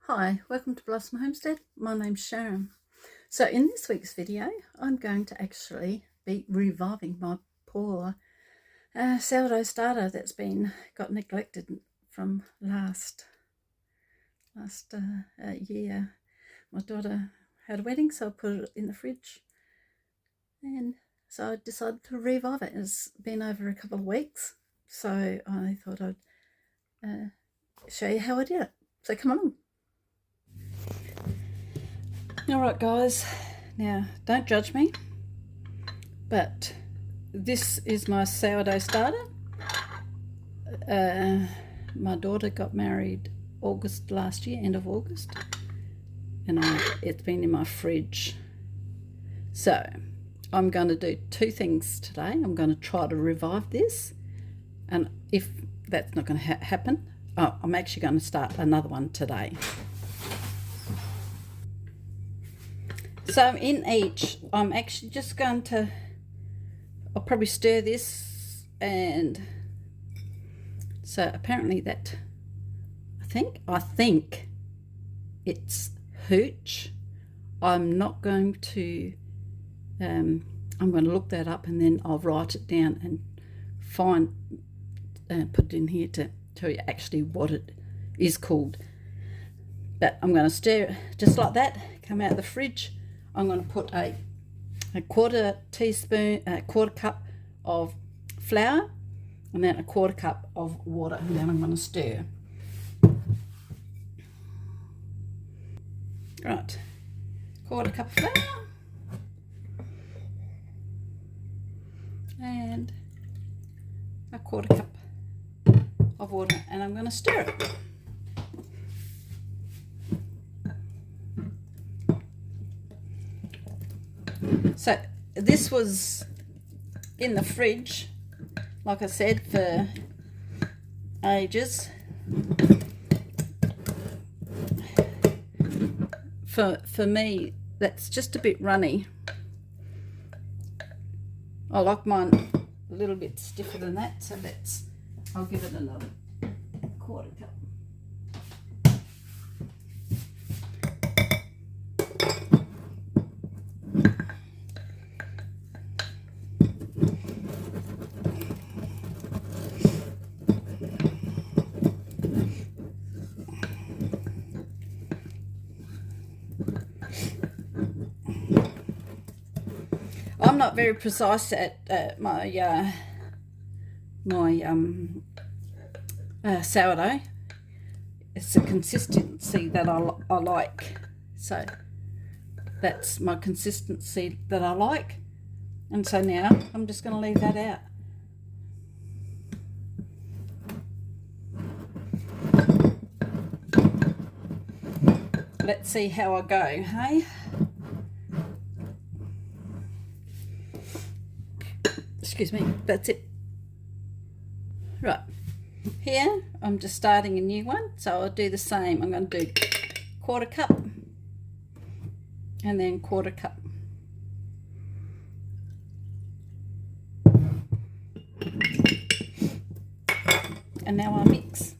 Hi, welcome to Blossom Homestead. My name's Sharon. So in this week's video, I'm going to actually be reviving my poor sourdough starter that's got neglected from last year. My daughter had a wedding, so I put it in the fridge, and so I decided to revive it. It's been over a couple of weeks, so I thought I'd show you how I did it. So come along. Alright guys, now don't judge me, but this is my sourdough starter. My daughter got married August last year, end of August, and it's been in my fridge. So I'm going to do two things today. I'm going to try to revive this, and if that's not going to happen, I'm actually going to start another one today. So in each, I'm actually just going to, I'll probably stir this, and so apparently that, I think it's hooch. I'm not going to, I'm going to look that up and then I'll write it down and put it in here to tell you actually what it is called. But I'm going to stir it just like that, come out of the fridge. I'm going to put a quarter cup of flour and then a quarter cup of water, and then I'm going to stir. Right, quarter cup of flour and a quarter cup of water, and I'm going to stir it. So this was in the fridge, like I said, for ages. For me, that's just a bit runny. I like mine a little bit stiffer than that, so I'll give it another quarter cup. I'm not very precise at my sourdough. It's a consistency that I like, so that's my consistency that I like, and so now I'm just going to leave that out. Let's see how I go, hey? Excuse me, that's it. Right, here I'm just starting a new one, so I'll do the same. I'm going to do quarter cup and then quarter cup. And now I mix.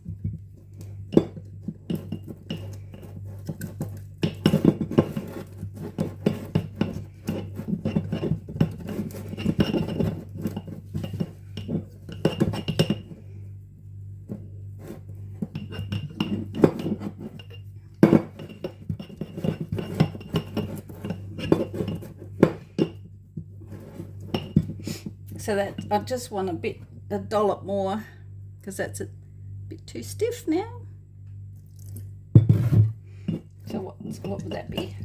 So that I just want a dollop more, because that's a bit too stiff now. So what would that be?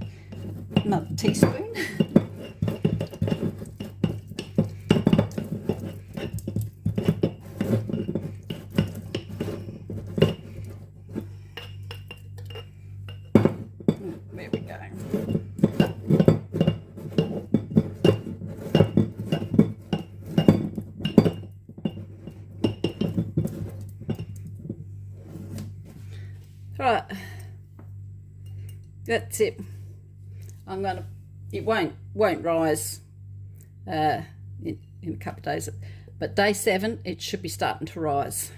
Another teaspoon. There we go. Right, that's it. It won't rise in a couple of days, but day 7 it should be starting to rise.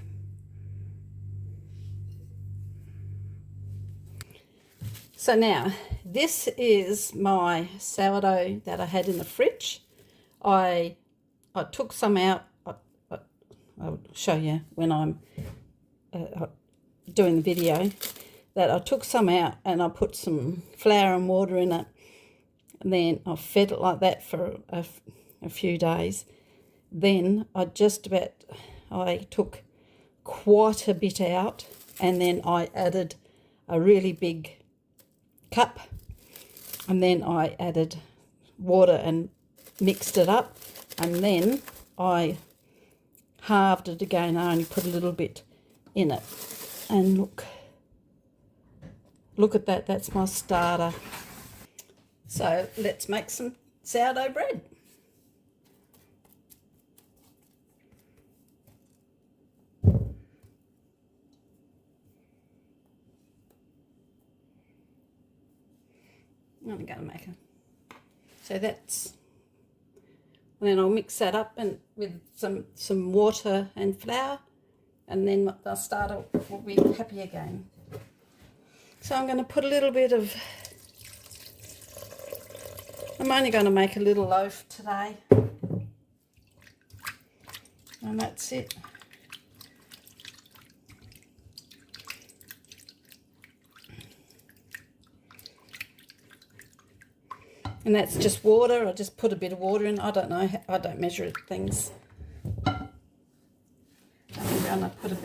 So now, this is my sourdough that I had in the fridge. I took some out. I'll show you when I'm doing the video, that I took some out and I put some flour and water in it, and then I fed it like that for a few days. Then I took quite a bit out, and then I added a really big cup, and then I added water and mixed it up, and then I halved it again. I only put a little bit in it, and look at that. That's my starter. So let's make some sourdough bread. I'm going to make it. So that's, and then I'll mix that up and with some water and flour, and then the starter will be happy again. So I'm going to put a little bit of, I'm only going to make a little loaf today, and that's it. And that's just water. I just put a bit of water in. I don't know. I don't measure things. I'm going to put a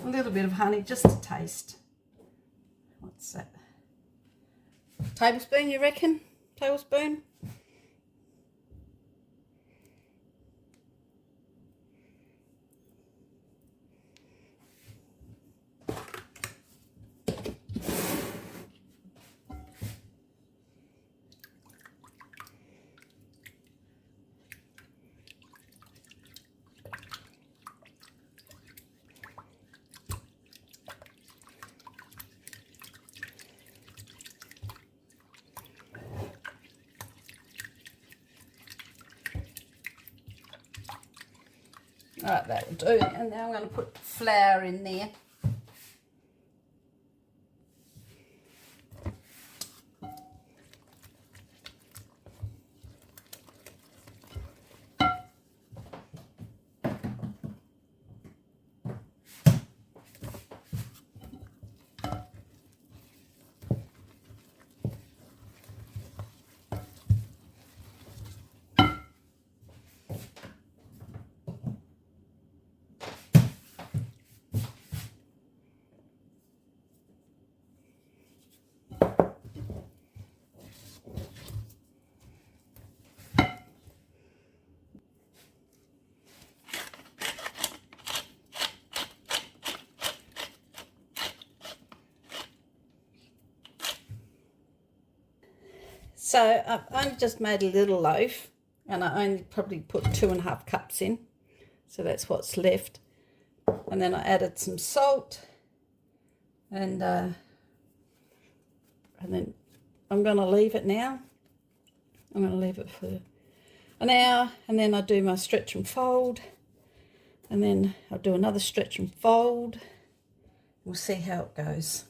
little bit of honey just to taste. What's that? Tablespoon, you reckon? Tablespoon? All right, that will do. And now I'm going to put flour in there. So I've only just made a little loaf, and I only probably put 2.5 cups in. So that's what's left. And then I added some salt, and then I'm going to leave it now. I'm going to leave it for an hour, and then I do my stretch and fold, and then I'll do another stretch and fold. We'll see how it goes.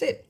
that's it.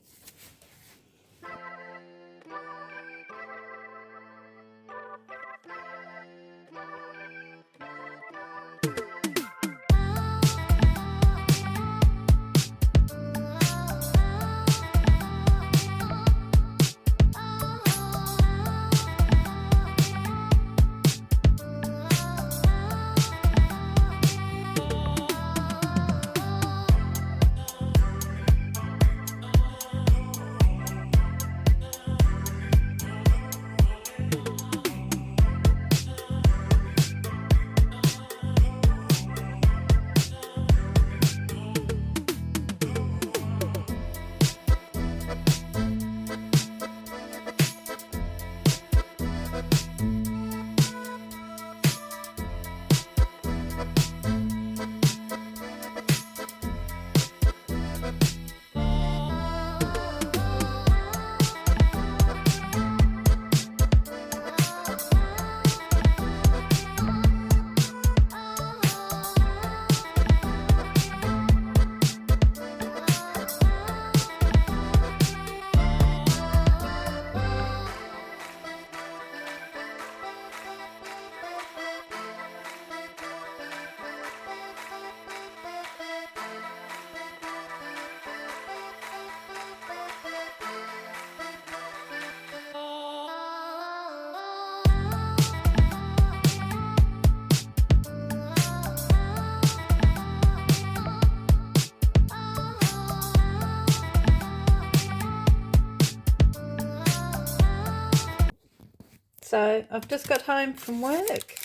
So I've just got home from work.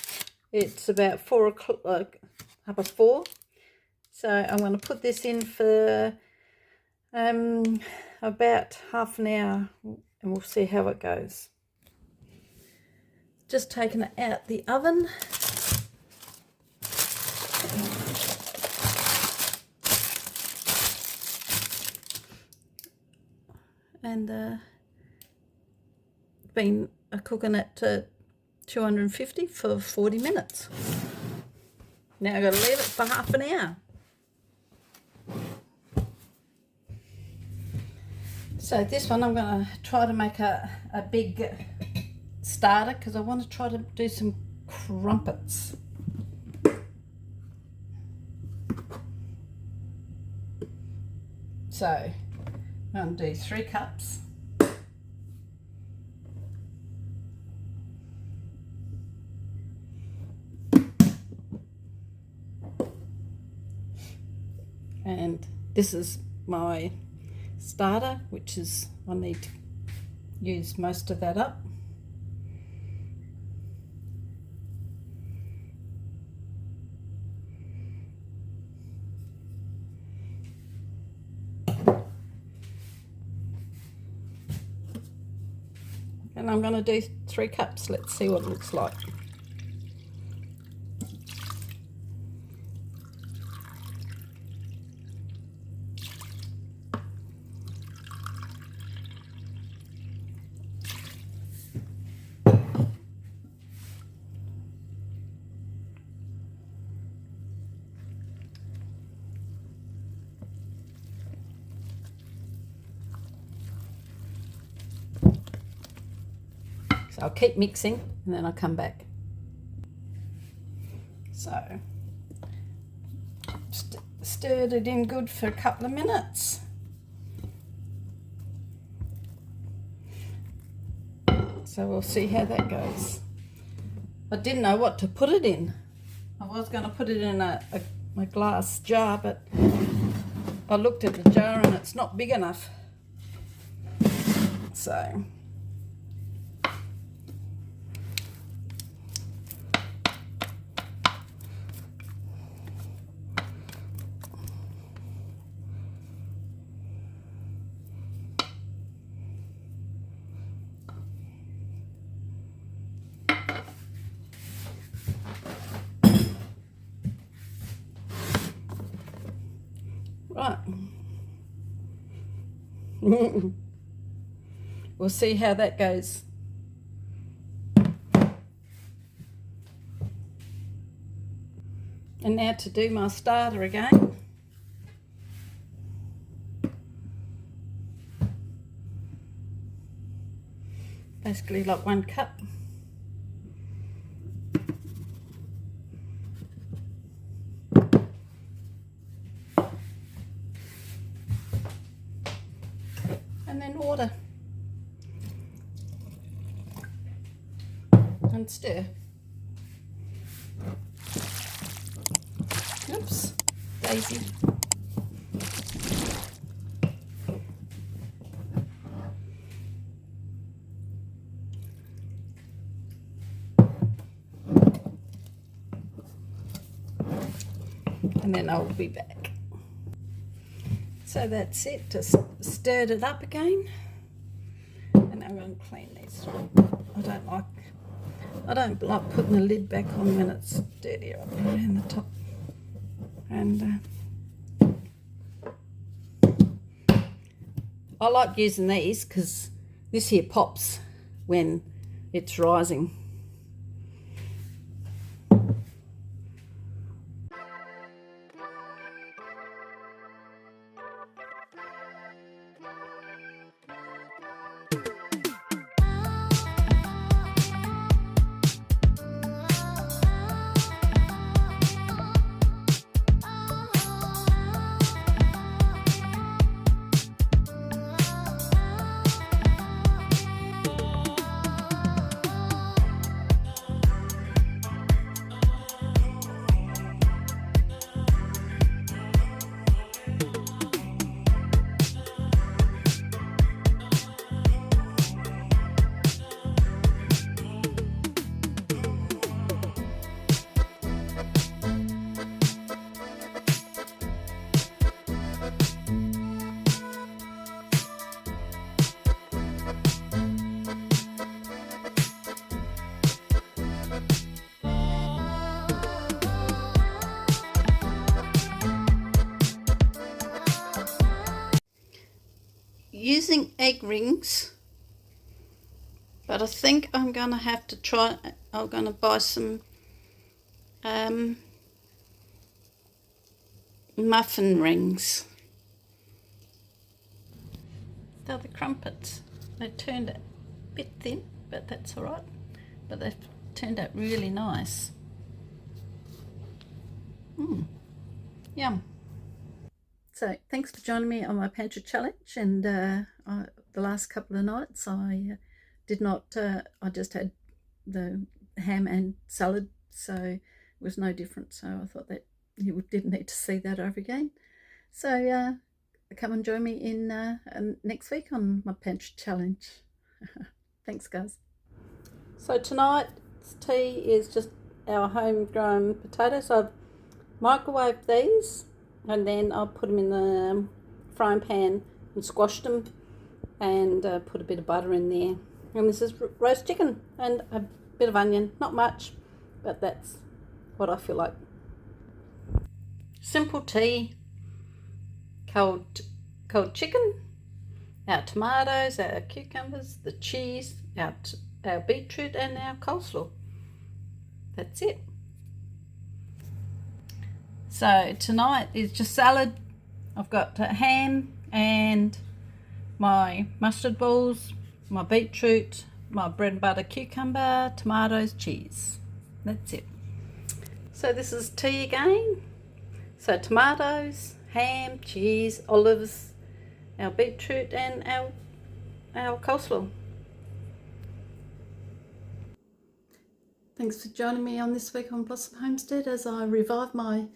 It's about 4 o'clock, 4:30. So I'm going to put this in for about half an hour and we'll see how it goes. Just taking it out the oven. And been cooking at 250 for 40 minutes. Now I've got to leave it for half an hour. So this one I'm going to try to make a big starter because I want to try to do some crumpets. So I'm going to do 3 cups. And this is my starter, which is, I need to use most of that up. And I'm going to do 3 cups. Let's see what it looks like. So I'll keep mixing and then I'll come back. So stirred it in good for a couple of minutes. So we'll see how that goes. I didn't know what to put it in. I was going to put it in a glass jar, but I looked at the jar and it's not big enough. So right. We'll see how that goes. And now to do my starter again. basically like 1 cup. And then water. And stir. Oops, daisy. And then I'll be back. So that's it, just stirred it up again. And I'm going to clean these. I don't like putting the lid back on when it's dirty up around the top. And I like using these because this here pops when it's rising. Using egg rings, but I think I'm going to have to try, I'm going to buy some muffin rings. They're the crumpets. They turned out a bit thin, but that's alright. But they've turned out really nice. Yum. So thanks for joining me on my pantry challenge, and the last couple of nights I did not, I just had the ham and salad, so it was no different. So I thought that you didn't need to see that over again. So come and join me in next week on my pantry challenge. Thanks guys. So tonight's tea is just our homegrown potatoes. I've microwaved these, and then I'll put them in the frying pan and squash them, and put a bit of butter in there. And this is roast chicken and a bit of onion, not much, but that's what I feel like. Simple tea, cold chicken, our tomatoes, our cucumbers, the cheese, our beetroot and our coleslaw. That's it. So tonight is just salad. I've got ham and my mustard balls, my beetroot, my bread and butter cucumber, tomatoes, cheese. That's it. So this is tea again. So tomatoes, ham, cheese, olives, our beetroot and our coleslaw. Thanks for joining me on this week on Blossom Homestead as I revived my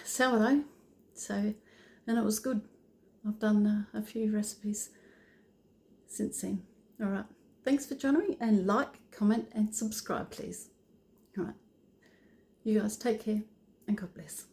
sourdough. And it was good. I've done a few recipes since then. All right. Thanks for joining me, and like, comment and subscribe please. All right. You guys take care and God bless.